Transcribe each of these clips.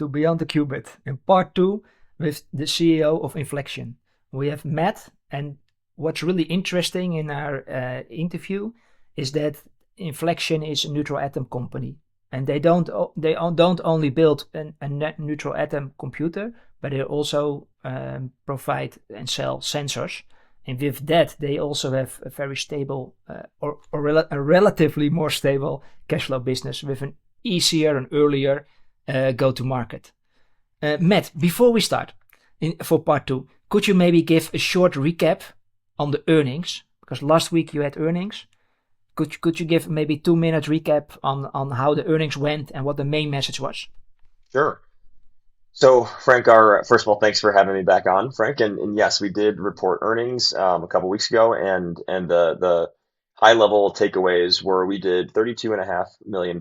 to Beyond the Qubit in part 2 with the CEO of Infleqtion. We have Matt, and what's really interesting in our interview is that Infleqtion is a neutral atom company, and they don't only build a neutral atom computer, but they also provide and sell sensors. And with that, they also have a very stable a relatively more stable cash flow business with an easier and earlier go-to-market. Matt, before we start for part 2, could you maybe give a short recap on the earnings? Because last week you had earnings. Could you give maybe 2-minute recap on how the earnings went and what the main message was? Sure. So, Frank, first of all, thanks for having me back on, Frank. And yes, we did report earnings a couple weeks ago, and the high level takeaways were we did $32.5 million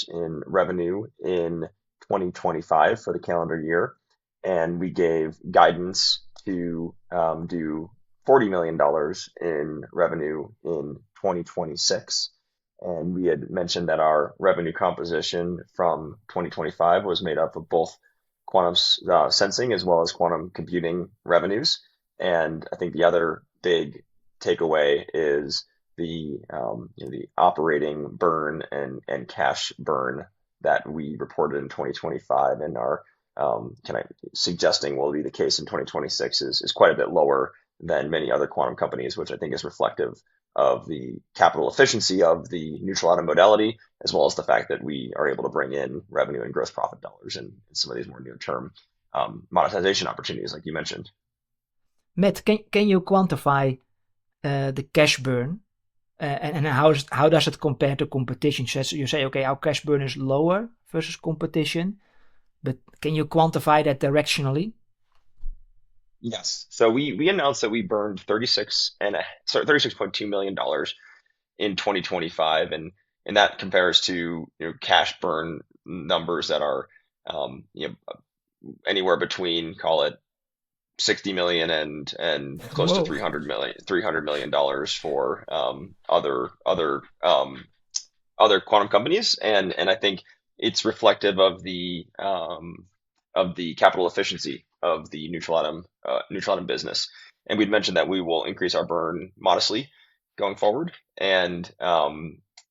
in revenue in 2025 for the calendar year, and we gave guidance to do $40 million in revenue in 2026. And we had mentioned that our revenue composition from 2025 was made up of both quantum sensing as well as quantum computing revenues. And I think the other big takeaway is the operating burn and cash burn that we reported in 2025 and are suggesting will be the case in 2026 is quite a bit lower than many other quantum companies, which I think is reflective of the capital efficiency of the neutral atom modality, as well as the fact that we are able to bring in revenue and gross profit dollars in some of these more near-term monetization opportunities, like you mentioned. Matt, can you quantify the cash burn and how does it compare to competition? So you say, okay, our cash burn is lower versus competition, but can you quantify that directionally? Yes. So we announced that we burned $36.2 million in 2025, and that compares to cash burn numbers that are anywhere between, call it, 60 million and close to 300 million dollars for other quantum companies, and I think it's reflective of the capital efficiency of the neutral atom business. And we'd mentioned that we will increase our burn modestly going forward, and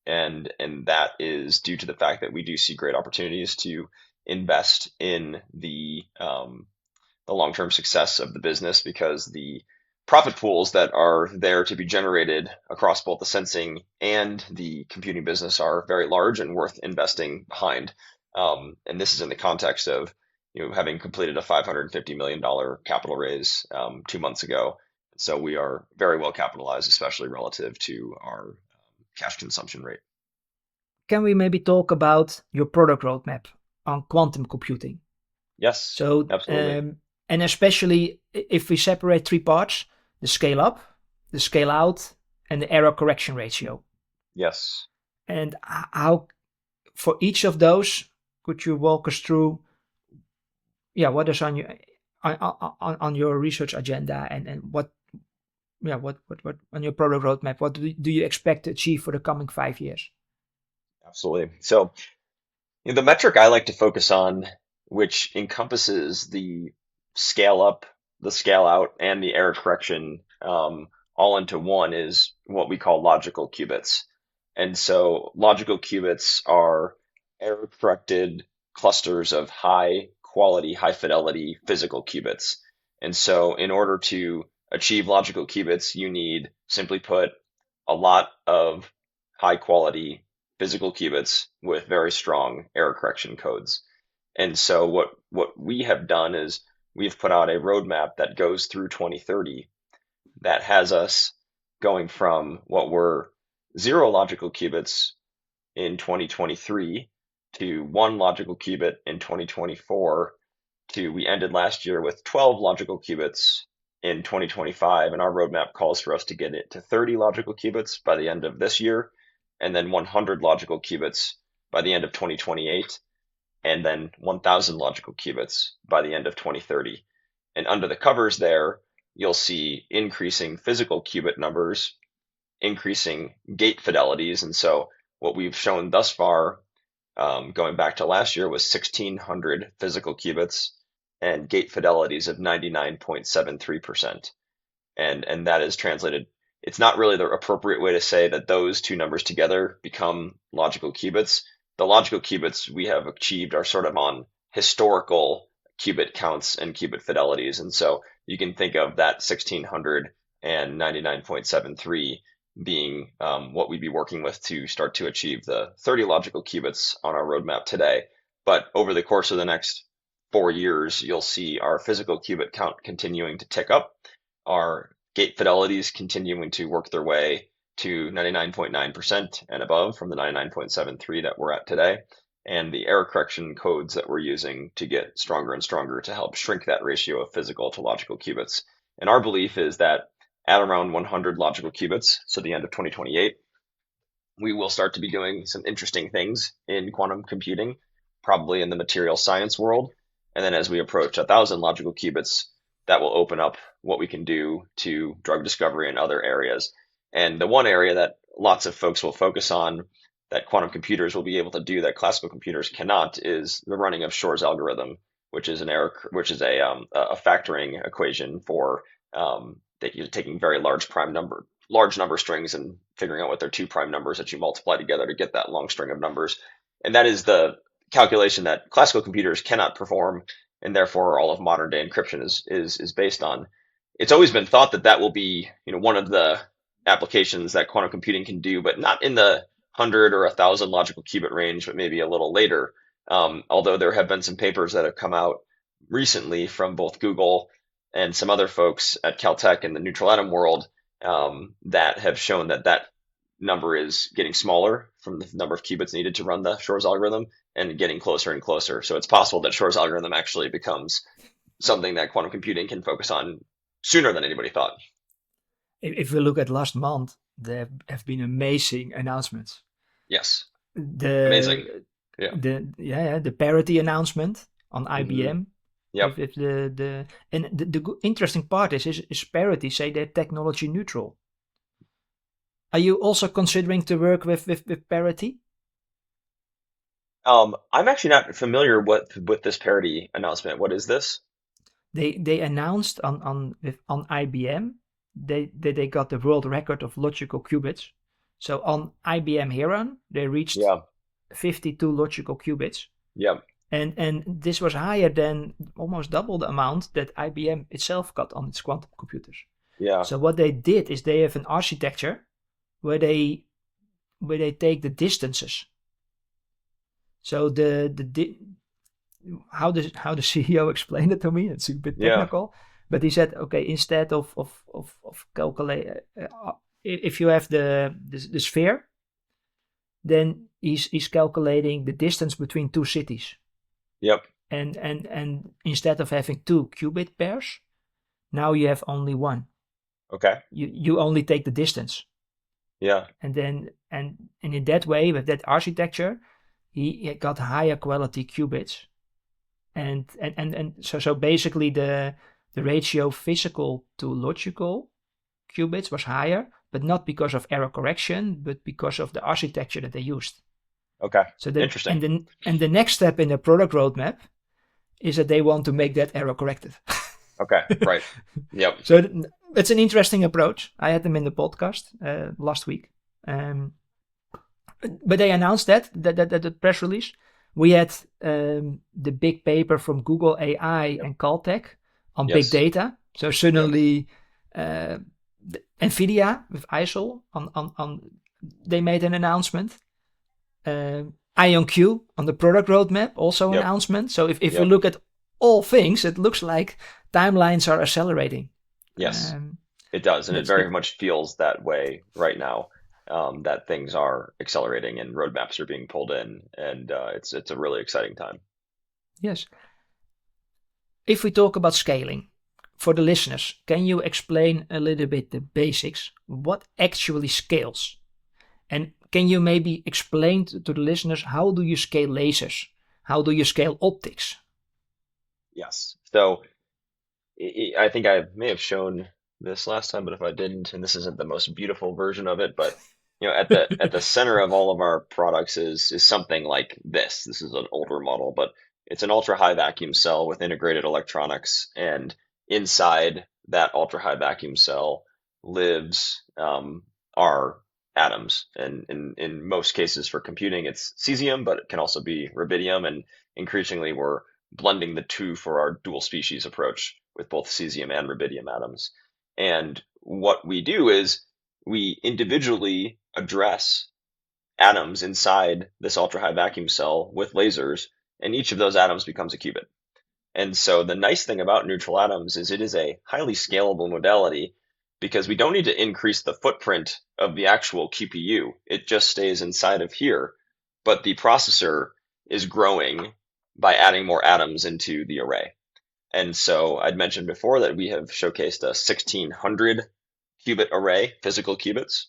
that is due to the fact that we do see great opportunities to invest in the long-term success of the business, because the profit pools that are there to be generated across both the sensing and the computing business are very large and worth investing behind. And this is in the context of having completed a $550 million capital raise 2 months ago. So we are very well capitalized, especially relative to our cash consumption rate. Can we maybe talk about your product roadmap on quantum computing? Yes, so absolutely. And especially if we separate 3 parts, the scale up, the scale out, and the error correction ratio. Yes. And how, for each of those, could you walk us through what is on your research agenda, and what on your product roadmap, what do you expect to achieve for the coming 5 years? Absolutely. So the metric I like to focus on, which encompasses the scale up, the scale out, and the error correction all into one, is what we call logical qubits. And so logical qubits are error corrected clusters of high quality, high fidelity physical qubits. And so in order to achieve logical qubits, you need, simply put, a lot of high quality physical qubits with very strong error correction codes. And so what we have done is we've put out a roadmap that goes through 2030 that has us going from what were 0 logical qubits in 2023 to 1 logical qubit in 2024 to, we ended last year with 12 logical qubits in 2025, and our roadmap calls for us to get it to 30 logical qubits by the end of this year, and then 100 logical qubits by the end of 2028, and then 1,000 logical qubits by the end of 2030. And under the covers there, you'll see increasing physical qubit numbers, increasing gate fidelities. And so what we've shown thus far going back to last year was 1,600 physical qubits and gate fidelities of 99.73%. And that is translated. It's not really the appropriate way to say that those two numbers together become logical qubits. The logical qubits we have achieved are sort of on historical qubit counts and qubit fidelities. And so you can think of that 1,600 and 99.73 being what we'd be working with to start to achieve the 30 logical qubits on our roadmap today. But over the course of the next 4 years, you'll see our physical qubit count continuing to tick up, our gate fidelities continuing to work their way to 99.9% and above from the 99.73 that we're at today, and the error correction codes that we're using to get stronger and stronger to help shrink that ratio of physical to logical qubits. And our belief is that at around 100 logical qubits, so the end of 2028, we will start to be doing some interesting things in quantum computing, probably in the material science world. And then as we approach 1,000 logical qubits, that will open up what we can do to drug discovery in other areas. And the one area that lots of folks will focus on that quantum computers will be able to do that classical computers cannot is the running of Shor's algorithm, which is a factoring equation for taking very large number strings and figuring out what their two prime numbers that you multiply together to get that long string of numbers. And that is the calculation that classical computers cannot perform, and therefore all of modern day encryption is based on. It's always been thought that that will be, one of the applications that quantum computing can do, but not in the 100 or 1,000 logical qubit range, but maybe a little later. Although there have been some papers that have come out recently from both Google and some other folks at Caltech in the neutral atom world that have shown that that number is getting smaller from the number of qubits needed to run the Shor's algorithm and getting closer and closer. So it's possible that Shor's algorithm actually becomes something that quantum computing can focus on sooner than anybody thought. If we look at last month, there have been amazing announcements. Yes. Amazing. Yeah. The parity announcement on IBM. Yep. The interesting part is parity say they're technology neutral. Are you also considering to work with parity? I'm actually not familiar with this parity announcement. What is this? They announced on IBM they got the world record of logical qubits. So on IBM Heron they reached 52 logical qubits. Yep. And this was higher than almost double the amount that IBM itself got on its quantum computers. Yeah. So what they did is they have an architecture where they take the distances. So how the CEO explained it to me, it's a bit technical, but he said, okay, instead of calculate, if you have the sphere, then he's calculating the distance between two cities. Yep. And instead of having two qubit pairs, now you have only one. Okay. You only take the distance. Yeah. And in that way, with that architecture, he got higher quality qubits. And so basically the ratio physical to logical qubits was higher, but not because of error correction, but because of the architecture that they used. Okay. So interesting. And the next step in the product roadmap is that they want to make that error corrected. Okay. Right. Yep. So it's an interesting approach. I had them in the podcast last week. But they announced that the press release. We had the big paper from Google AI and Caltech on big data. So suddenly NVIDIA with ISIL on they made an announcement. IonQ on the product roadmap also announcement. So if you look at all things, it looks like timelines are accelerating. Yes, it does. And it very much feels that way right now. That things are accelerating and roadmaps are being pulled in, and it's a really exciting time. Yes. If we talk about scaling, for the listeners, can you explain a little bit the basics? What actually scales? And can you maybe explain to the listeners, how do you scale lasers? How do you scale optics? Yes. So I think I may have shown this last time, but if I didn't, and this isn't the most beautiful version of it, but at the center of all of our products is something like this. This is an older model, but it's an ultra high vacuum cell with integrated electronics, and inside that ultra high vacuum cell lives our atoms. And in most cases for computing, it's cesium, but it can also be rubidium. And increasingly, we're blending the two for our dual species approach with both cesium and rubidium atoms. And what we do is we individually address atoms inside this ultra high vacuum cell with lasers, and each of those atoms becomes a qubit. And so the nice thing about neutral atoms is it is a highly scalable modality because we don't need to increase the footprint of the actual QPU. It just stays inside of here, but the processor is growing by adding more atoms into the array. And so I'd mentioned before that we have showcased a 1600 qubit array, physical qubits,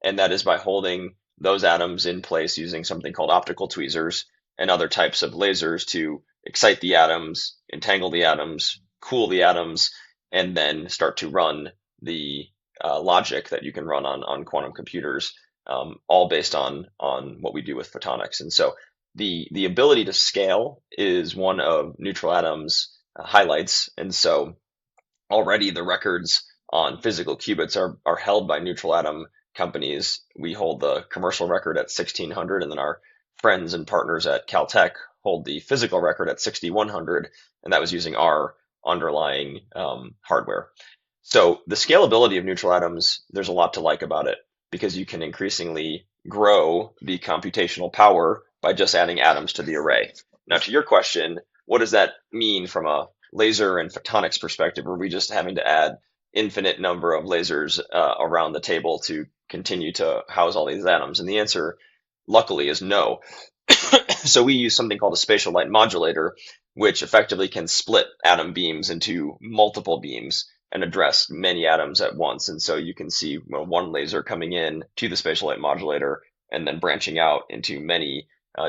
and that is by holding those atoms in place using something called optical tweezers and other types of lasers to excite the atoms, entangle the atoms, cool the atoms, and then start to run the logic that you can run on quantum computers, all based on what we do with photonics. And so the ability to scale is one of neutral atoms' highlights. And so already the records on physical qubits are held by neutral atom companies. We hold the commercial record at 1600, and then our friends and partners at Caltech hold the physical record at 6100, and that was using our underlying hardware. So the scalability of neutral atoms, there's a lot to like about it because you can increasingly grow the computational power by just adding atoms to the array. Now, to your question, what does that mean from a laser and photonics perspective? Are we just having to add infinite number of lasers around the table to continue to house all these atoms? And the answer, luckily, is no. So we use something called a spatial light modulator, which effectively can split atom beams into multiple beams and address many atoms at once. And so you can see one laser coming in to the spatial light modulator and then branching out into many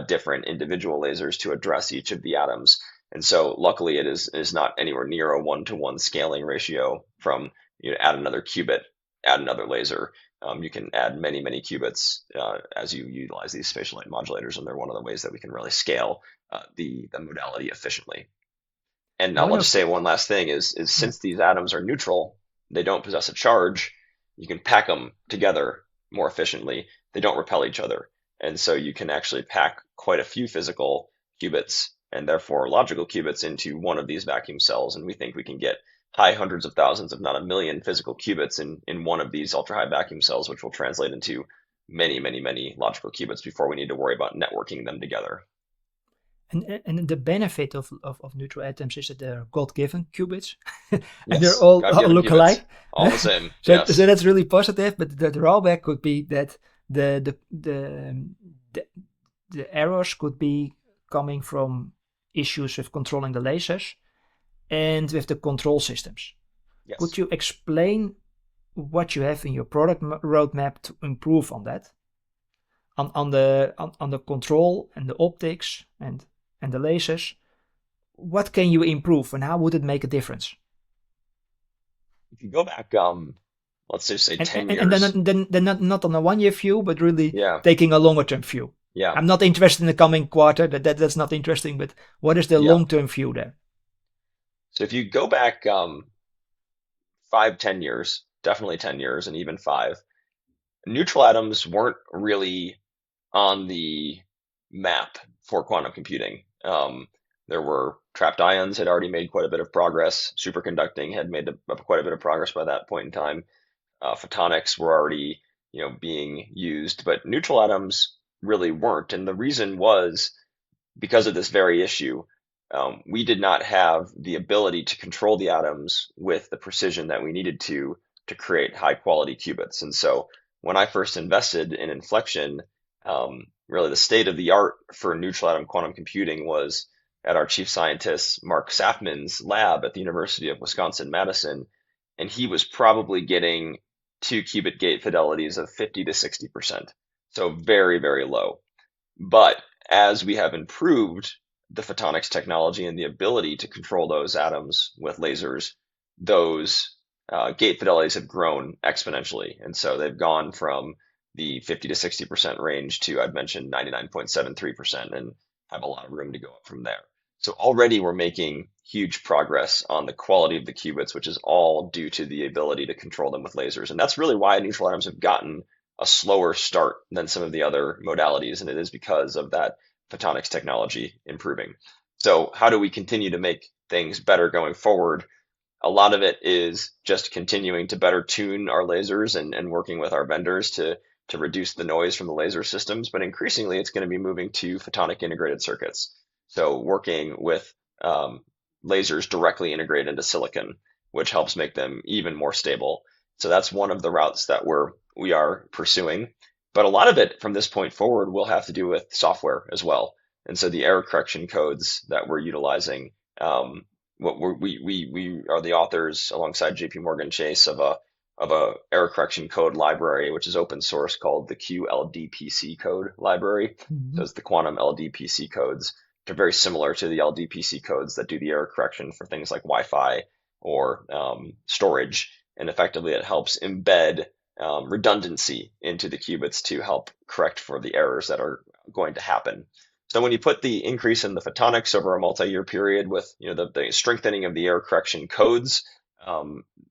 different individual lasers to address each of the atoms. And so luckily it is not anywhere near a 1-to-1 scaling ratio from add another qubit, add another laser. You can add many, many qubits as you utilize these spatial light modulators, and they're one of the ways that we can really scale the modality efficiently. And I'll One just of say one last thing is yeah. since these atoms are neutral, they don't possess a charge, you can pack them together more efficiently. They don't repel each other. And so you can actually pack quite a few physical qubits and therefore logical qubits into one of these vacuum cells. And we think we can get high hundreds of thousands, if not a million physical qubits in one of these ultra high vacuum cells, which will translate into many, many, many logical qubits before we need to worry about networking them together. And the benefit of neutral atoms is that they're God-given qubits, and they're Yes, all God-given look qubits, alike. all the same. So Yes. that's really positive. But the drawback could be that the the the the, the errors could be coming from issues with controlling the lasers and with the control systems. Could Yes. you explain what you have in your product roadmap to improve on that? On the control and the optics and the lasers, what can you improve and how would it make a difference? If you go back, let's just say And 10 and, and years. then not on a 1 year view, but really Yeah. taking a longer term view. Yeah. I'm not interested in the coming quarter. That's not interesting. But what is the Yeah. long term view there? So if you go back 5, 10 years, definitely 10 years and even five, neutral atoms weren't really on the map for quantum computing. There were trapped ions had already made quite a bit of progress. Superconducting had made quite a bit of progress by that point in time. Photonics were already, being used, but neutral atoms really weren't. And the reason was because of this very issue. We did not have the ability to control the atoms with the precision that we needed to create high quality qubits. And so when I first invested in Infleqtion, really the state of the art for neutral atom quantum computing was at our chief scientist, Mark Safman's lab at the University of Wisconsin-Madison. And he was probably getting 2 qubit gate fidelities of 50 to 60%. So very, very low. But as we have improved the photonics technology and the ability to control those atoms with lasers, those gate fidelities have grown exponentially. And so they've gone from the 50 to 60% range to, I'd mentioned 99.73%, and have a lot of room to go up from there. So already we're making huge progress on the quality of the qubits, which is all due to the ability to control them with lasers. And that's really why neutral atoms have gotten a slower start than some of the other modalities, and it is because of that photonics technology improving. So how do we continue to make things better going forward? A lot of it is just continuing to better tune our lasers and working with our vendors to reduce the noise from the laser systems. But increasingly, it's going to be moving to photonic integrated circuits. So working with lasers directly integrated into silicon, which helps make them even more stable. So that's one of the routes that we are pursuing. But a lot of it from this point forward will have to do with software as well. And so the error correction codes that we're utilizing, we are the authors alongside JP Morgan Chase of a error correction code library, which is open source, called the QLDPC code library. Mm-hmm. So it's the quantum LDPC codes. They're very similar to the LDPC codes that do the error correction for things like Wi-Fi or storage. And effectively, it helps embed redundancy into the qubits to help correct for the errors that are going to happen. So when you put the increase in the photonics over a multi-year period with the strengthening of the error correction codes,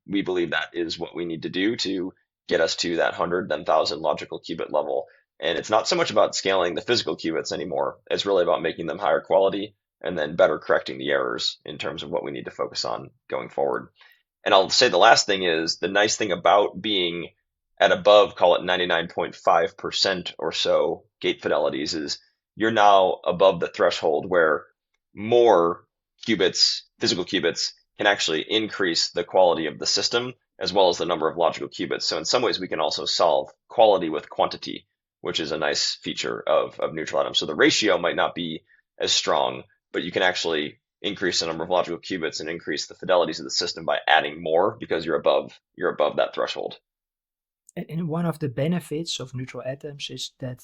we believe that is what we need to do to get us to that 100, then 1,000 logical qubit level. And it's not so much about scaling the physical qubits anymore. It's really about making them higher quality and then better correcting the errors in terms of what we need to focus on going forward. And I'll say the last thing is the nice thing about being at above, call it 99.5% or so gate fidelities, is you're now above the threshold where more qubits, physical qubits, can actually increase the quality of the system as well as the number of logical qubits. So in some ways, we can also solve quality with quantity, which is a nice feature of neutral atoms. So the ratio might not be as strong, but you can actually increase the number of logical qubits and increase the fidelities of the system by adding more because you're above that threshold. And one of the benefits of neutral atoms is that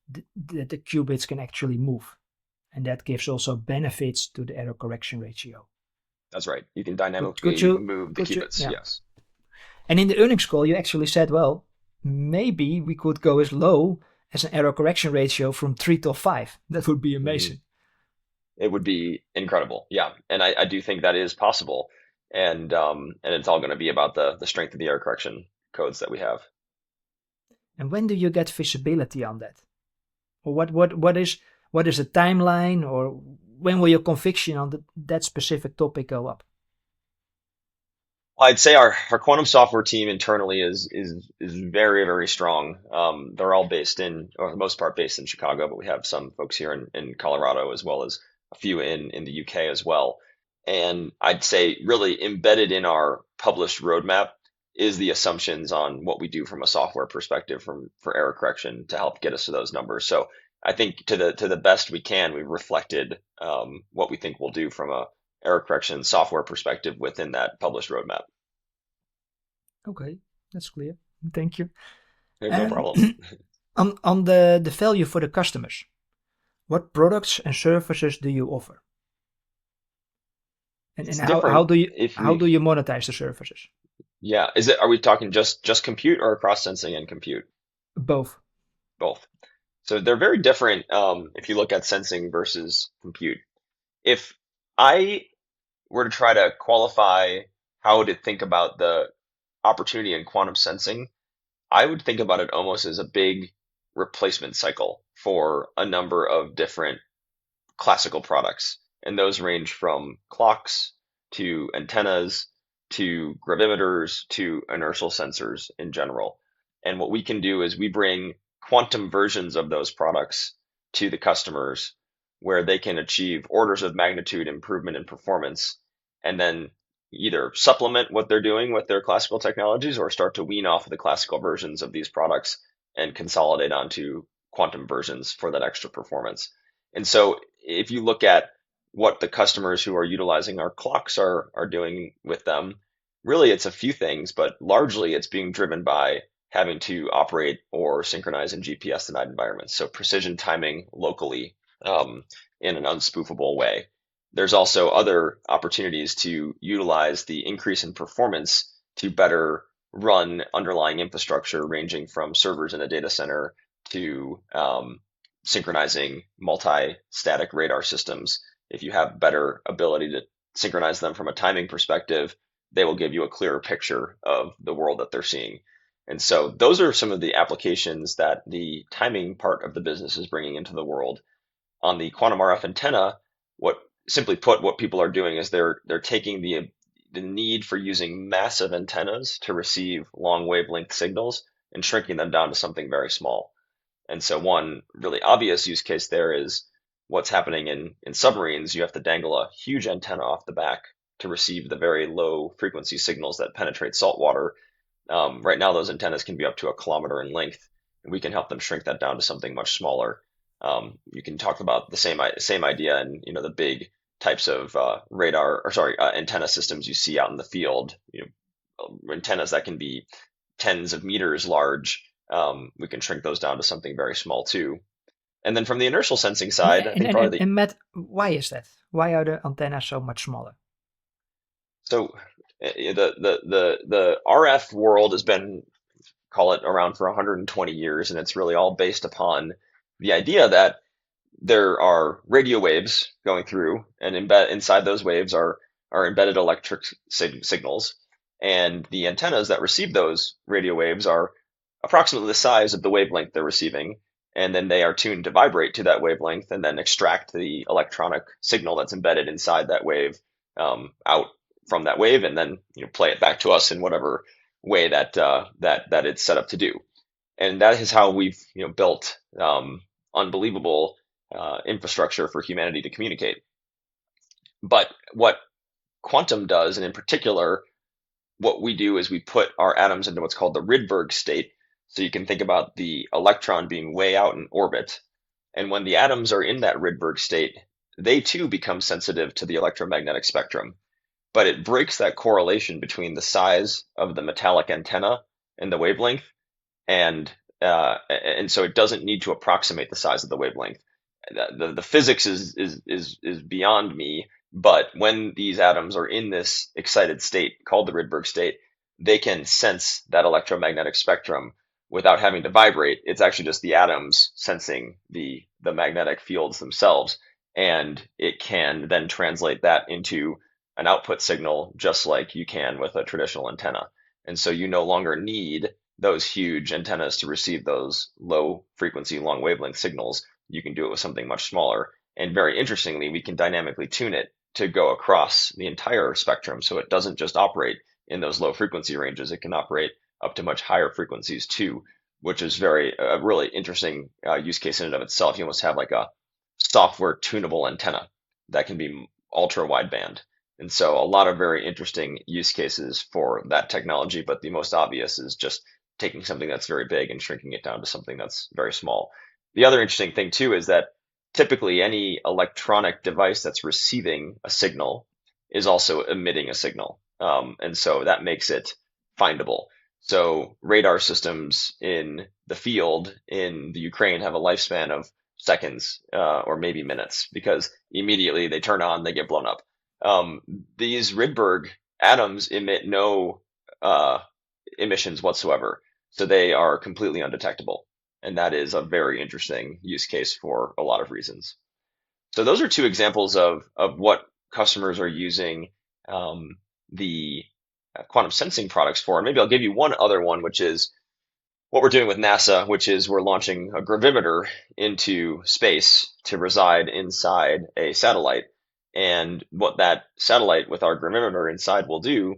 the qubits can actually move. And that gives also benefits to the error correction ratio. That's right. You can dynamically move the qubits, yeah. Yes. And in the earnings call, you actually said, well, maybe we could go as low as an error correction ratio from 3 to 5. That would be amazing. It would be incredible. Yeah. And I do think that is possible. And it's all going to be about the strength of the error correction codes that we have. And when do you get visibility on that? Or what is the timeline, or when will your conviction on that specific topic go up? I'd say our quantum software team internally is very, very strong. They're all based in, or for the most part, based in Chicago, but we have some folks here in Colorado, as well as a few in the UK as well. And I'd say really embedded in our published roadmap is the assumptions on what we do from a software perspective for error correction to help get us to those numbers. So I think to the best we can, we've reflected what we think we'll do from a error correction software perspective within that published roadmap. Okay, that's clear. Thank you. No problem. On the value for the customers, what products and services do you offer? And how do you monetize the services? Yeah, are we talking just compute or across sensing and compute? Both. Both. So they're very different if you look at sensing versus compute. If I were to try to qualify how to think about the opportunity in quantum sensing, I would think about it almost as a big replacement cycle for a number of different classical products. And those range from clocks to antennas to gravimeters to inertial sensors in general. And what we can do is we bring quantum versions of those products to the customers where they can achieve orders of magnitude improvement in performance and then either supplement what they're doing with their classical technologies or start to wean off of the classical versions of these products and consolidate onto quantum versions for that extra performance. And so if you look at what the customers who are utilizing our clocks are doing with them, really it's a few things, but largely it's being driven by having to operate or synchronize in GPS denied environments. So precision timing locally in an unspoofable way. There's also other opportunities to utilize the increase in performance to better run underlying infrastructure ranging from servers in a data center to synchronizing multi-static radar systems. If you have better ability to synchronize them from a timing perspective, they will give you a clearer picture of the world that they're seeing. And so those are some of the applications that the timing part of the business is bringing into the world. On the quantum RF antenna, what simply put, what people are doing is they're taking the need for using massive antennas to receive long wavelength signals and shrinking them down to something very small. And so one really obvious use case there is what's happening in submarines. You have to dangle a huge antenna off the back to receive the very low frequency signals that penetrate salt water. Right now, those antennas can be up to a kilometer in length, and we can help them shrink that down to something much smaller. You can talk about the same idea and the big types of antenna systems you see out in the field. Antennas that can be tens of meters large. We can shrink those down to something very small too. And then from the inertial sensing side, I think probably and Matt, why is that? Why are the antennas so much smaller? so the RF world has been, call it, around for 120 years, and it's really all based upon the idea that there are radio waves going through, and inside those waves are embedded electric signals, and the antennas that receive those radio waves are approximately the size of the wavelength they're receiving, and then they are tuned to vibrate to that wavelength and then extract the electronic signal that's embedded inside that wave out from that wave, and then play it back to us in whatever way that that it's set up to do. And that is how we've built unbelievable infrastructure for humanity to communicate. But what quantum does, and in particular, what we do is we put our atoms into what's called the Rydberg state. So you can think about the electron being way out in orbit. And when the atoms are in that Rydberg state, they too become sensitive to the electromagnetic spectrum. But it breaks that correlation between the size of the metallic antenna and the wavelength. And so it doesn't need to approximate the size of the wavelength. The physics is beyond me, but when these atoms are in this excited state called the Rydberg state, they can sense that electromagnetic spectrum without having to vibrate. It's actually just the atoms sensing the magnetic fields themselves, and it can then translate that into an output signal just like you can with a traditional antenna. And so you no longer need those huge antennas to receive those low frequency, long wavelength signals. You can do it with something much smaller. And very interestingly, we can dynamically tune it to go across the entire spectrum. So it doesn't just operate in those low frequency ranges. It can operate up to much higher frequencies too, which is a really interesting use case in and of itself. You almost have like a software tunable antenna that can be ultra wideband. And so a lot of very interesting use cases for that technology, but the most obvious is just taking something that's very big and shrinking it down to something that's very small. The other interesting thing too is that typically any electronic device that's receiving a signal is also emitting a signal. And so that makes it findable. So radar systems in the field in the Ukraine have a lifespan of seconds or maybe minutes, because immediately they turn on, they get blown up. These Rydberg atoms emit no emissions whatsoever, so they are completely undetectable. And that is a very interesting use case for a lot of reasons. So those are two examples of what customers are using the quantum sensing products for. And maybe I'll give you one other one, which is what we're doing with NASA, which is we're launching a gravimeter into space to reside inside a satellite. And what that satellite with our gravimeter inside will do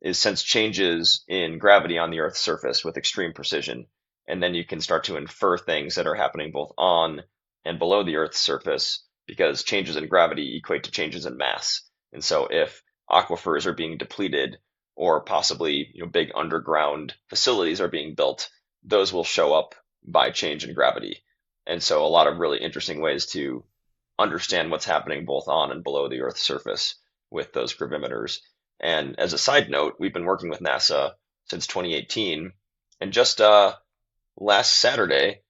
is sense changes in gravity on the Earth's surface with extreme precision. And then you can start to infer things that are happening both on and below the Earth's surface, because changes in gravity equate to changes in mass. And so if aquifers are being depleted, or possibly big underground facilities are being built, those will show up by change in gravity. And so a lot of really interesting ways to understand what's happening both on and below the Earth's surface with those gravimeters. And as a side note, we've been working with NASA since 2018, and just last Saturday,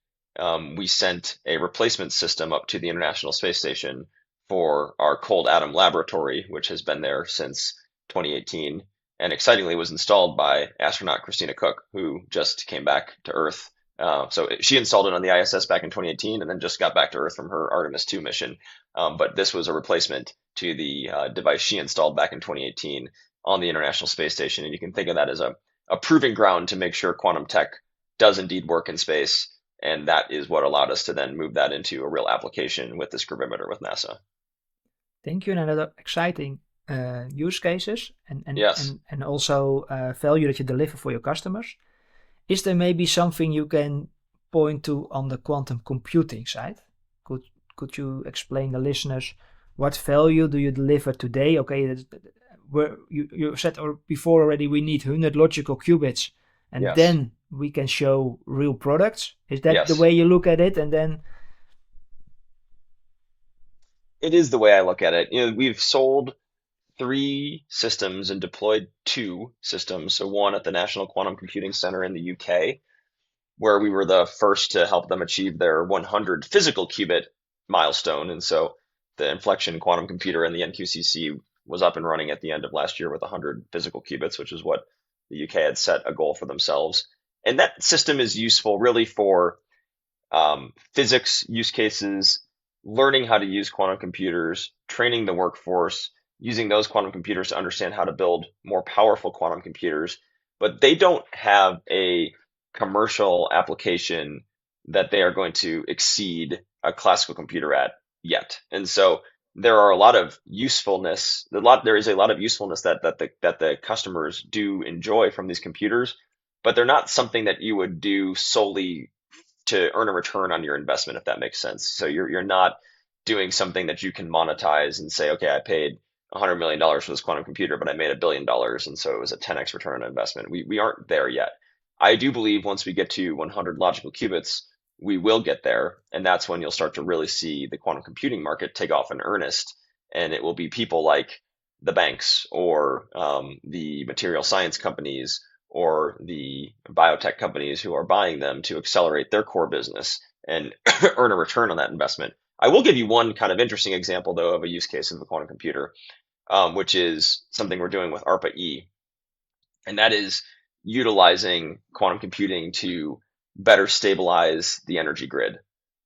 we sent a replacement system up to the International Space Station for our cold atom laboratory, which has been there since 2018. and excitingly was installed by astronaut Christina Cook, who just came back to Earth. So she installed it on the ISS back in 2018 and then just got back to Earth from her Artemis 2 mission. But this was a replacement to the device she installed back in 2018 on the International Space Station. And you can think of that as a proving ground to make sure quantum tech does indeed work in space. And that is what allowed us to then move that into a real application with this gravimeter with NASA. Thank you. And another exciting use cases Yes. and also value that you deliver for your customers. Is there maybe something you can point to on the quantum computing side? Could you explain the listeners what value do you deliver today? Okay, you said before already we need 100 logical qubits, and Yes. then we can show real products. Is that the Yes. way you look at it? And then It is the way I look at it. We've sold 3 systems and deployed 2 systems. So one at the National Quantum Computing Center in the UK, where we were the first to help them achieve their 100 physical qubit milestone. And so the Infleqtion quantum computer in the NQCC was up and running at the end of last year with 100 physical qubits, which is what the UK had set a goal for themselves. And that system is useful really for physics use cases, learning how to use quantum computers, training the workforce, using those quantum computers to understand how to build more powerful quantum computers. But they don't have a commercial application that they are going to exceed a classical computer at yet. And so there are a lot of usefulness, there is a lot of usefulness that the customers do enjoy from these computers, but they're not something that you would do solely to earn a return on your investment, if that makes sense. So you're not doing something that you can monetize and say, okay, I paid $100 million for this quantum computer, but I made $1 billion. And so it was a 10x return on investment. We aren't there yet. I do believe once we get to 100 logical qubits, we will get there. And that's when you'll start to really see the quantum computing market take off in earnest. And it will be people like the banks or the material science companies or the biotech companies who are buying them to accelerate their core business and earn a return on that investment. I will give you one kind of interesting example, though, of a use case of a quantum computer, which is something we're doing with ARPA-E, and that is utilizing quantum computing to better stabilize the energy grid.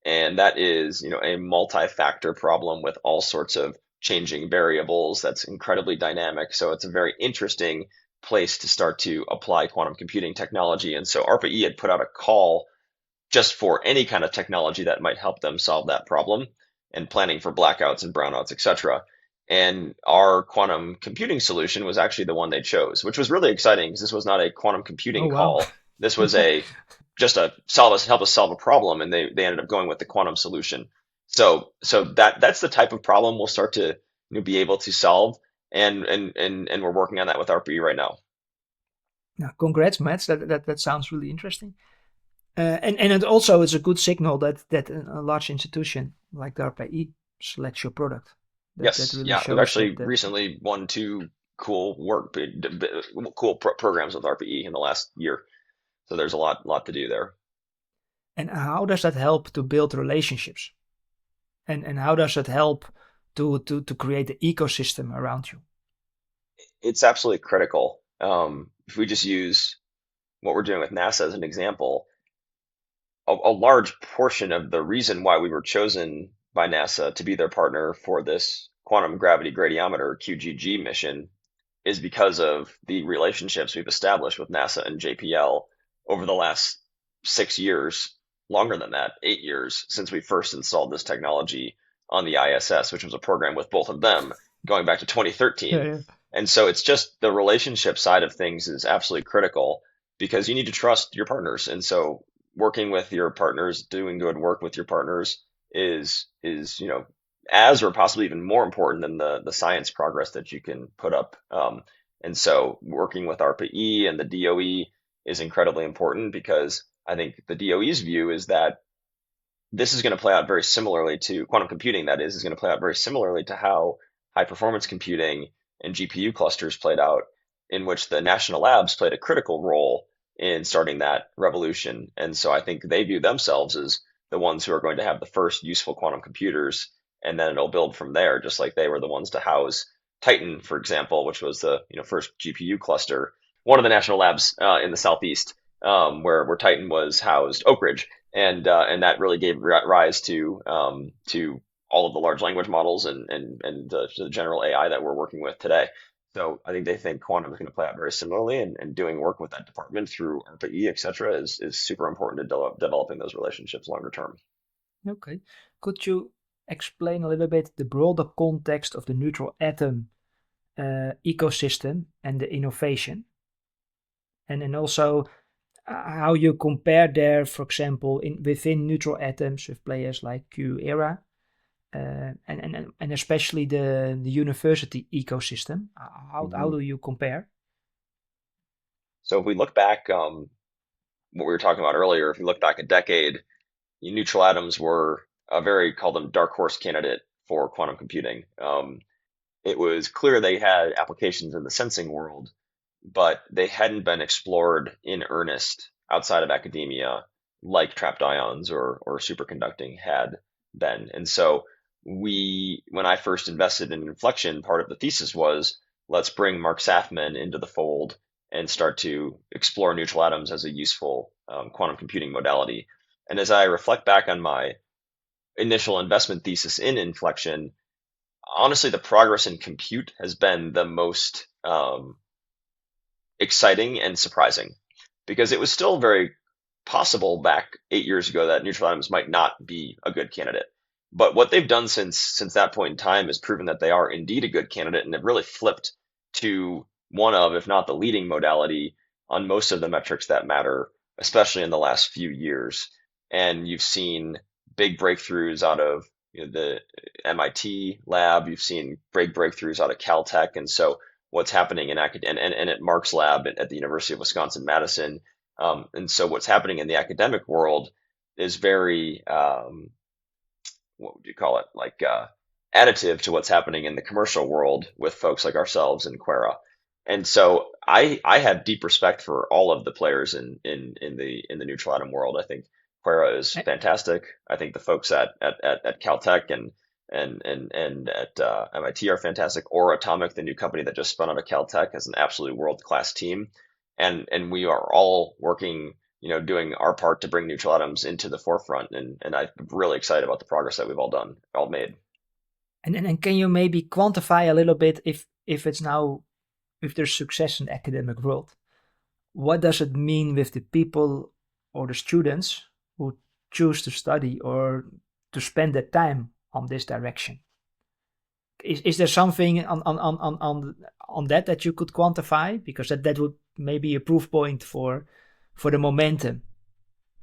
And that is, a multi-factor problem with all sorts of changing variables that's incredibly dynamic. So it's a very interesting place to start to apply quantum computing technology. And so ARPA-E had put out a call just for any kind of technology that might help them solve that problem and planning for blackouts and brownouts, etc. And our quantum computing solution was actually the one they chose, which was really exciting because this was not a quantum oh computing wow, call. This was just a help us solve a problem, and they ended up going with the quantum solution. So that's the type of problem we'll start to be able to solve, and we're working on that with RPE right now. now congrats, Matt. That sounds really interesting. And it also is a good signal that a large institution like the RPE selects your product. That Yes, really yeah, we've shows actually that. recently won 2 cool programs with RPE in the last year. So there's a lot to do there. And how does that help to build relationships? And how does that help to create the ecosystem around you? It's absolutely critical. If we just use what we're doing with NASA as an example, a large portion of the reason why we were chosen by NASA to be their partner for this quantum gravity gradiometer QGG mission is because of the relationships we've established with NASA and JPL over the last 6 years, longer than that, 8 years since we first installed this technology on the ISS, which was a program with both of them going back to 2013. Yeah. And so it's just the relationship side of things is absolutely critical because you need to trust your partners. And so working with your partners, doing good work with your partners is as or possibly even more important than the science progress that you can put up. And so working with ARPA-E and the DOE is incredibly important because I think the DOE's view is that this is going to play out very similarly to quantum computing, that is going to play out very similarly to how high performance computing and GPU clusters played out, in which the national labs played a critical role in starting that revolution. And so I think they view themselves as the ones who are going to have the first useful quantum computers, and then it'll build from there, just like they were the ones to house Titan, for example, which was the first GPU cluster, one of the national labs in the southeast, where Titan was housed, Oak Ridge, and that really gave rise to all of the large language models and the general AI that we're working with today. So I think they think quantum is going to play out very similarly, and doing work with that department through ARPA-E, et cetera, is super important to developing those relationships longer term. Okay. Could you explain a little bit the broader context of the neutral atom ecosystem and the innovation? And then also how you compare there, for example, within neutral atoms with players like Q-era, and especially the university ecosystem. How Mhm. do you compare? So if we look back, what we were talking about earlier, if you look back a decade, neutral atoms were a very, call them dark horse candidate for quantum computing. It was clear they had applications in the sensing world, but they hadn't been explored in earnest outside of academia like trapped ions or superconducting had been. And so when I first invested in Infleqtion, part of the thesis was let's bring Mark Safman into the fold and start to explore neutral atoms as a useful quantum computing modality. And as I reflect back on my initial investment thesis in Infleqtion, honestly, the progress in compute has been the most exciting and surprising because it was still very possible back 8 years ago that neutral atoms might not be a good candidate. But what they've done since that point in time has proven that they are indeed a good candidate and have really flipped to one of, if not the leading modality on most of the metrics that matter, especially in the last few years. And you've seen big breakthroughs out of the MIT lab. You've seen big breakthroughs out of Caltech, and so what's happening in and at Mark's lab at the University of Wisconsin-Madison. And so what's happening in the academic world is very, what would you call it? Like additive to what's happening in the commercial world with folks like ourselves and Quera. And so I have deep respect for all of the players in the neutral atom world. I think Quera is A- fantastic. I think the folks at Caltech and at MIT are fantastic. Or Atomic, the new company that just spun out of Caltech, has an absolutely world-class team, and we are all working, doing our part to bring neutral atoms into the forefront. And I'm really excited about the progress that we've all made. and can you maybe quantify a little bit if it's now if there's success in the academic world? What does it mean with the people or the students who choose to study or to spend their time on this direction? Is there something on that you could quantify? Because that would maybe a proof point for the momentum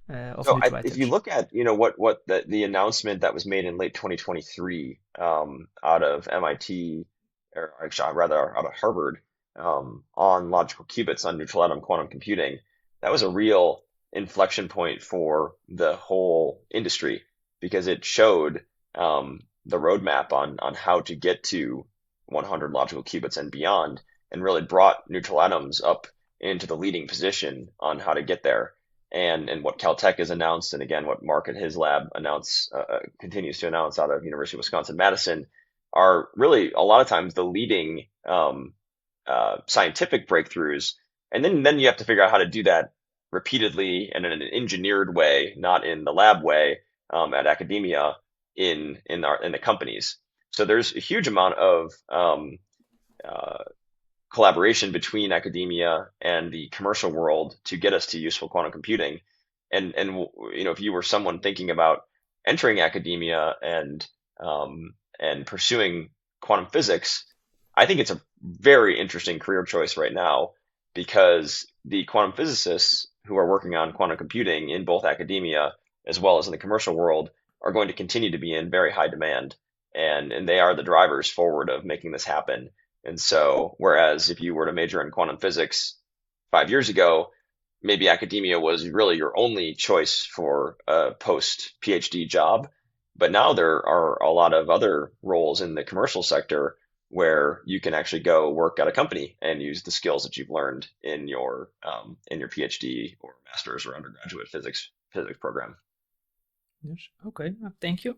of So neutral if you atoms. look at what the announcement that was made in late 2023 out of MIT, or actually rather out of Harvard, on logical qubits on neutral atom quantum computing, that was a real inflection point for the whole industry because it showed the roadmap on how to get to 100 logical qubits and beyond, and really brought neutral atoms up into the leading position on how to get there. And what Caltech has announced, and again what Mark at his lab continues to announce out of University of Wisconsin-Madison, are really a lot of times the leading scientific breakthroughs. And then you have to figure out how to do that repeatedly and in an engineered way, not in the lab way, at academia in the companies. So there's a huge amount of uh, collaboration between academia and the commercial world to get us to useful quantum computing. And if you were someone thinking about entering academia and pursuing quantum physics, I think it's a very interesting career choice right now because the quantum physicists who are working on quantum computing in both academia as well as in the commercial world are going to continue to be in very high demand, and they are the drivers forward of making this happen. And so, whereas if you were to major in quantum physics 5 years ago, maybe academia was really your only choice for a post PhD job. But now there are a lot of other roles in the commercial sector where you can actually go work at a company and use the skills that you've learned in your PhD or master's or undergraduate physics program. Yes. Okay. Thank you.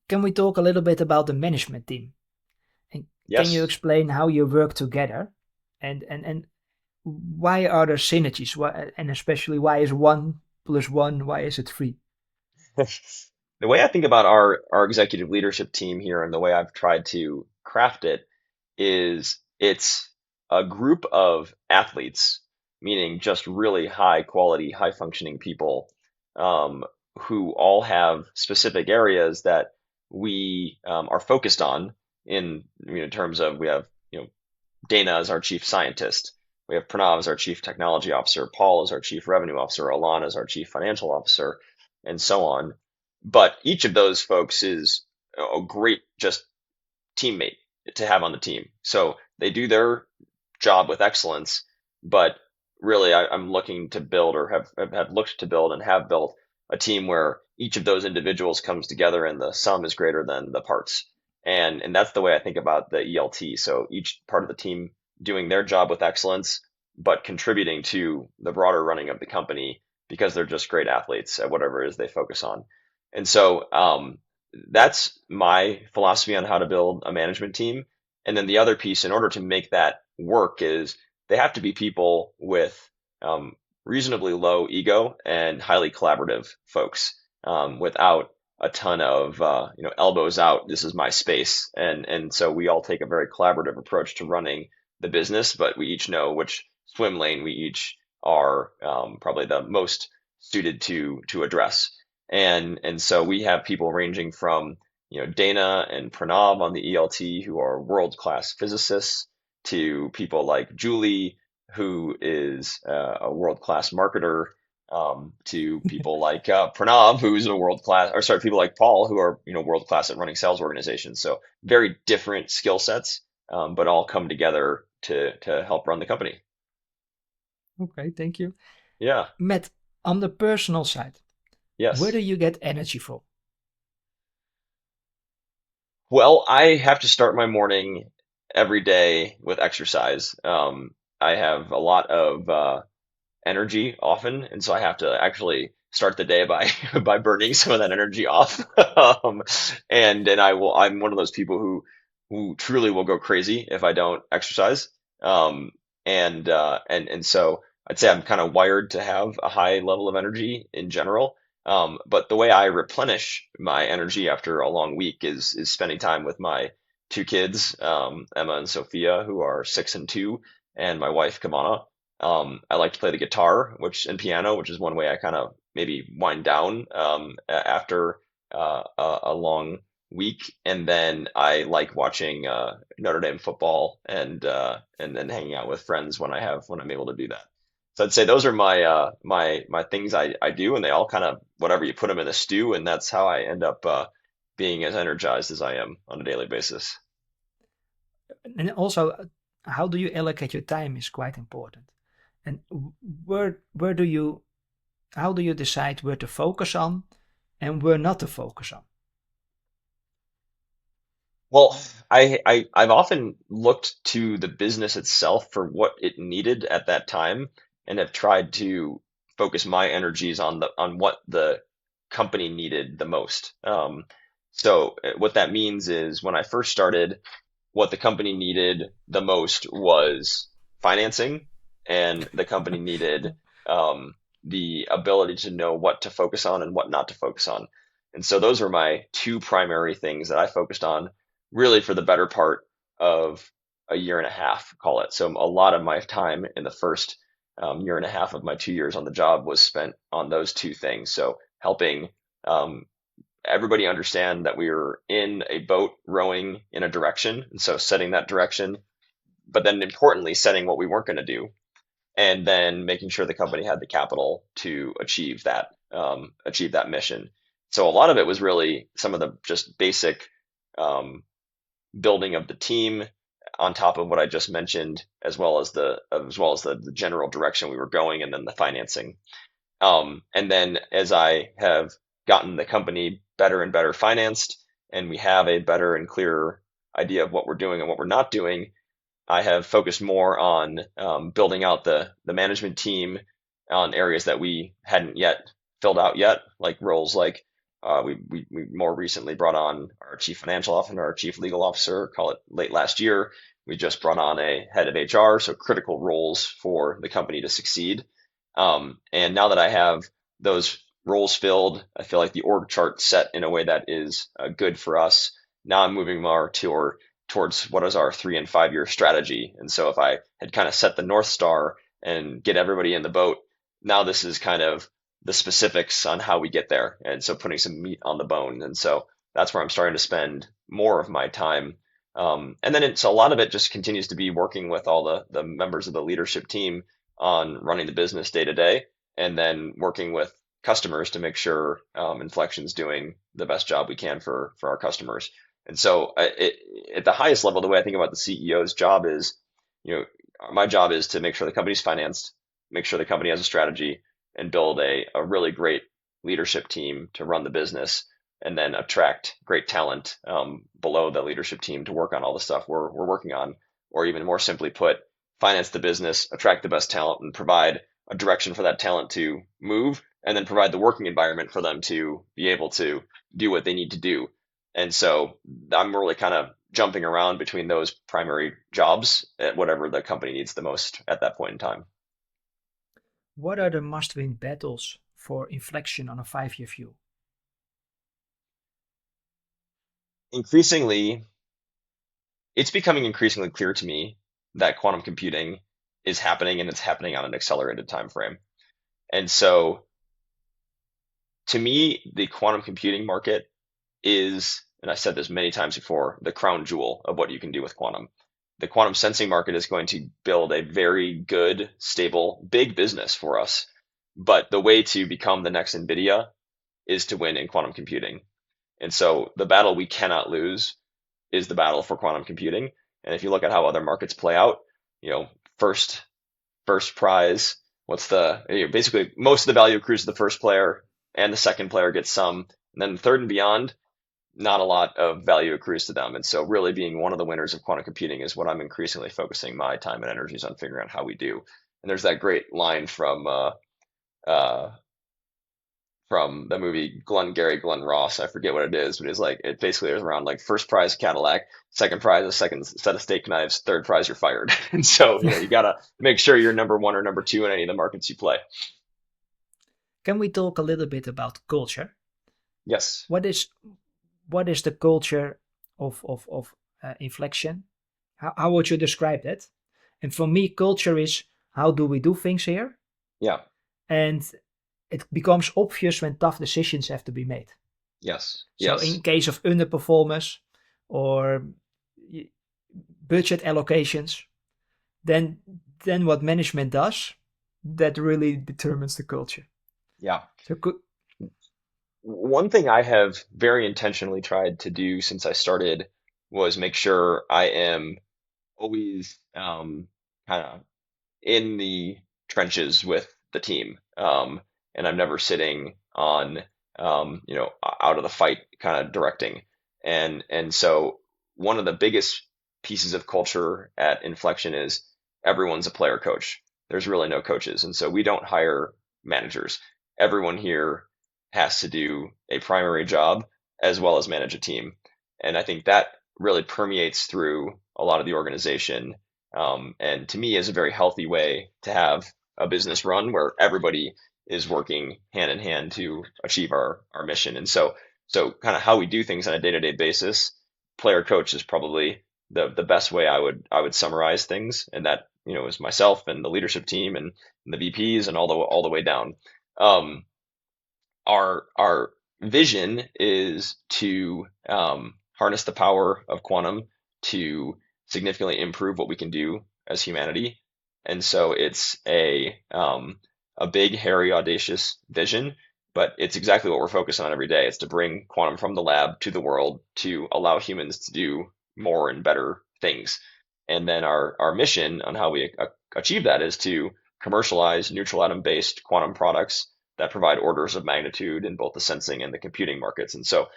Can we talk a little bit about the management team? And Can you Yes. explain how you work together, and why are there synergies? Why, and especially why is 1 plus 1? Why is it 3? The way I think about our executive leadership team here and the way I've tried to craft it is it's a group of athletes, meaning just really high quality, high functioning people, um, who all have specific areas that we are focused on in terms of we have Dana as our chief scientist. We have Pranav as our chief technology officer, Paul as our chief revenue officer, Alon as our chief financial officer, and so on. But each of those folks is a great just teammate to have on the team. So they do their job with excellence, but really I'm looking to build or have looked to build and have built a team where each of those individuals comes together and the sum is greater than the parts. And that's the way I think about the ELT. So each part of the team doing their job with excellence, but contributing to the broader running of the company because they're just great athletes at whatever it is they focus on. And so that's my philosophy on how to build a management team. And then the other piece, in order to make that work, is they have to be people with reasonably low ego and highly collaborative folks without a ton of elbows out. This is my space, and so we all take a very collaborative approach to running the business, but we each know which swim lane we each are probably the most suited to address. And so we have people ranging from Dana and Pranav on the ELT who are world class physicists to people like Julie who is a world class marketer, to people like Pranav who's a world class, or sorry, people like Paul who are world class at running sales organizations. So very different skill sets, but all come together to help run the company. Okay, thank you. Yeah. Matt, on the personal side, where Yes. do you get energy from? Well, I have to start my morning every day with exercise. I have a lot of energy often, and so I have to actually start the day by by burning some of that energy off. And I'm one of those people who truly will go crazy if I don't exercise. And so I'd say I'm kind of wired to have a high level of energy in general. But the way I replenish my energy after a long week is spending time with my two kids, Emma and Sophia, who are 6 and 2, and my wife Kamana. I like to play the guitar, and piano, which is one way I kind of maybe wind down after a long week. And then I like watching Notre Dame football and then hanging out with friends when I'm able to do that. So I'd say those are my things I do, and they all kind of whatever you put them in a stew, and that's how I end up being as energized as I am on a daily basis. And also, how do you allocate your time is quite important. And where do you how do you decide where to focus on and where not to focus on? Well, I've often looked to the business itself for what it needed at that time and have tried to focus my energies on what the company needed the most. So what that means is when I first started, what the company needed the most was financing, and the company needed the ability to know what to focus on and what not to focus on. And so those were my two primary things that I focused on really for the better part of a year and a half, call it. So a lot of my time in the first year and a half of my 2 years on the job was spent on those two things. So helping um, everybody understand that we were in a boat rowing in a direction. And so setting that direction, but then importantly, setting what we weren't going to do, and then making sure the company had the capital to achieve that mission. So a lot of it was really some of the just basic um, building of the team on top of what I just mentioned, as well as the general direction we were going, and then the financing. And then as I have gotten the company better and better financed, and we have a better and clearer idea of what we're doing and what we're not doing, I have focused more on building out the management team on areas that we hadn't yet filled out yet, like roles like We more recently brought on our chief financial officer, our chief legal officer, call it late last year. We just brought on a head of HR, so critical roles for the company to succeed. And now that I have those roles filled, I feel like the org chart set in a way that is good for us. Now I'm moving more towards what is our 3 and 5 year strategy. And so if I had kind of set the North Star and get everybody in the boat, now this is kind of the specifics on how we get there. And so putting some meat on the bone. And so that's where I'm starting to spend more of my time. And then it's a lot of it just continues to be working with all the members of the leadership team on running the business day to day, and then working with customers to make sure Infleqtion's doing the best job we can for our customers. And so at the highest level, the way I think about the CEO's job is, my job is to make sure the company's financed, make sure the company has a strategy, and build a really great leadership team to run the business, and then attract great talent below the leadership team to work on all the stuff we're working on, or even more simply put, finance the business, attract the best talent, and provide a direction for that talent to move, and then provide the working environment for them to be able to do what they need to do. And so I'm really kind of jumping around between those primary jobs at whatever the company needs the most at that point in time. What are the must-win battles for Infleqtion on a 5-year view? Increasingly, it's becoming increasingly clear to me that quantum computing is happening, and it's happening on an accelerated time frame. And so to me, the quantum computing market is, and I've said this many times before, the crown jewel of what you can do with quantum. The quantum sensing market is going to build a very good, stable, big business for us. But the way to become the next NVIDIA is to win in quantum computing. And so the battle we cannot lose is the battle for quantum computing. And if you look at how other markets play out, first prize, basically most of the value accrues to the first player, and the second player gets some. And then the third and beyond, not a lot of value accrues to them. And so really being one of the winners of quantum computing is what I'm increasingly focusing my time and energies on figuring out how we do. And there's that great line from the movie Glenn Ross. I forget what it is, but it's like, it basically is around like first prize Cadillac, second prize a second set of steak knives, third prize you're fired. And so, you got to make sure you're number one or number two in any of the markets you play. Can we talk a little bit about culture? Yes. What is the culture of Infleqtion? How would you describe that? And for me, culture is how do we do things here? Yeah. And it becomes obvious when tough decisions have to be made. Yes. So in case of underperformance or budget allocations, then what management does, that really determines the culture. Yeah. So one thing I have very intentionally tried to do since I started was make sure I am always kind of in the trenches with the team. And I'm never sitting on, out of the fight kind of directing. And so one of the biggest pieces of culture at Infleqtion is everyone's a player coach. There's really no coaches. And so we don't hire managers. Everyone here has to do a primary job as well as manage a team. And I think that really permeates through a lot of the organization. And to me is a very healthy way to have a business run where everybody is working hand in hand to achieve our mission. And so kind of how we do things on a day-to-day basis, player coach is probably the best way I would summarize things. And that, is myself and the leadership team and the VPs and all the way down. Our vision is to harness the power of quantum to significantly improve what we can do as humanity. And so it's a big, hairy, audacious vision, but it's exactly what we're focused on every day. It's to bring quantum from the lab to the world to allow humans to do more and better things. And then our mission on how we achieve that is to commercialize neutral atom based quantum products that provide orders of magnitude in both the sensing and the computing markets. And so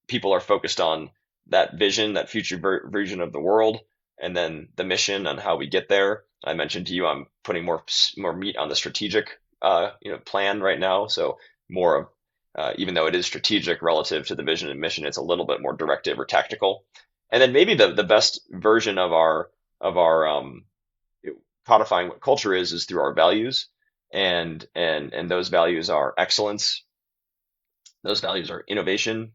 people are focused on that vision, that future vision of the world, and then the mission on how we get there. I mentioned to you, I'm putting more meat on the strategic plan right now. So more even though it is strategic relative to the vision and mission, it's a little bit more directive or tactical. And then maybe the best version of our codifying what culture is through our values, and those values are excellence. Those values are innovation.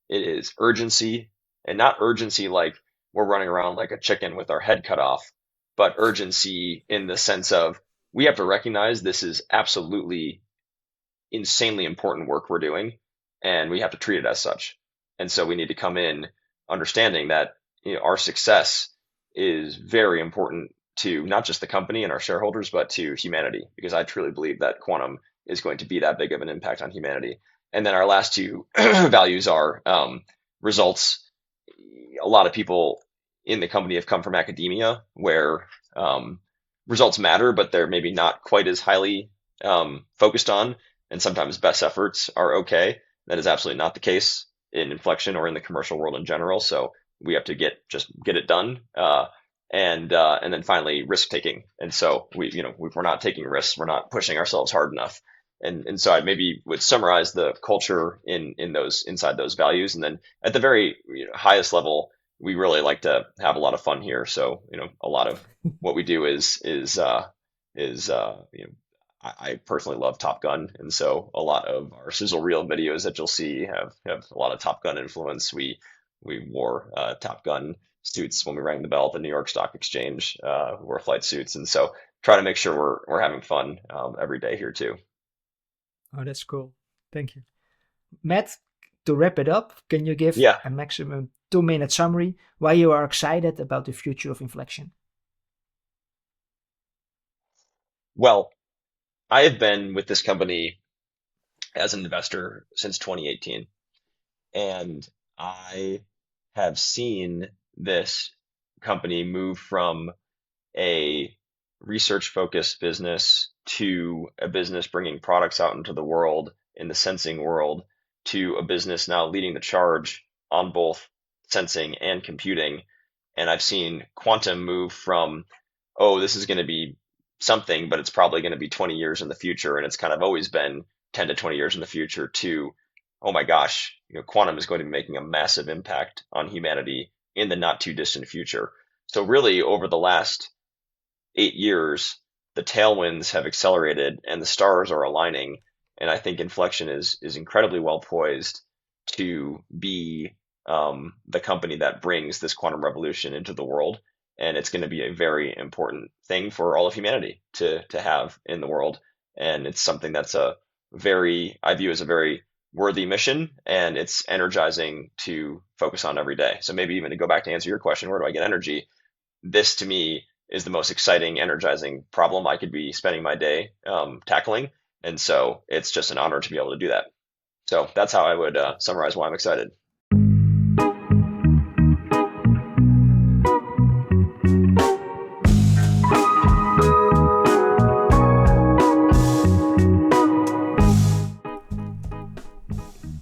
It is urgency, and not urgency like we're running around like a chicken with our head cut off, but urgency in the sense of we have to recognize this is absolutely insanely important work we're doing, and we have to treat it as such. And so we need to come in understanding that our success is very important to not just the company and our shareholders, but to humanity, because I truly believe that quantum is going to be that big of an impact on humanity. And then our last two values are results. A lot of people in the company have come from academia where results matter, but they're maybe not quite as highly focused on, and sometimes best efforts are okay. That is absolutely not the case in Infleqtion or in the commercial world in general. So we have to just get it done, and then finally risk taking. And so if we're not taking risks, we're not pushing ourselves hard enough. And so I maybe would summarize the culture in those inside those values, and then at the very highest level, we really like to have a lot of fun here. So a lot of what we do is I personally love Top Gun, and so a lot of our sizzle reel videos that you'll see have a lot of Top Gun influence. We wore Top Gun suits when we rang the bell at the New York Stock Exchange. We wore flight suits, and so try to make sure we're having fun every day here too. Oh, that's cool. Thank you. Matt, to wrap it up, can you give Yeah. a maximum 2-minute summary why you are excited about the future of Infleqtion? Well, I have been with this company as an investor since 2018, and I have seen this company move from a research focused business to a business bringing products out into the world in the sensing world to a business now leading the charge on both sensing and computing. And I've seen quantum move from, oh, this is going to be something, but it's probably going to be 20 years in the future. And it's kind of always been 10 to 20 years in the future to, oh my gosh, quantum is going to be making a massive impact on humanity in the not too distant future. So really over the last 8 years, the tailwinds have accelerated and the stars are aligning. And I think Infleqtion is incredibly well poised to be the company that brings this quantum revolution into the world. And it's going to be a very important thing for all of humanity to have in the world. And it's something that's I view as a very worthy mission, and it's energizing to focus on every day. So maybe even to go back to answer your question, where do I get energy? This to me is the most exciting, energizing problem I could be spending my day tackling. And so it's just an honor to be able to do that. So that's how I would summarize why I'm excited.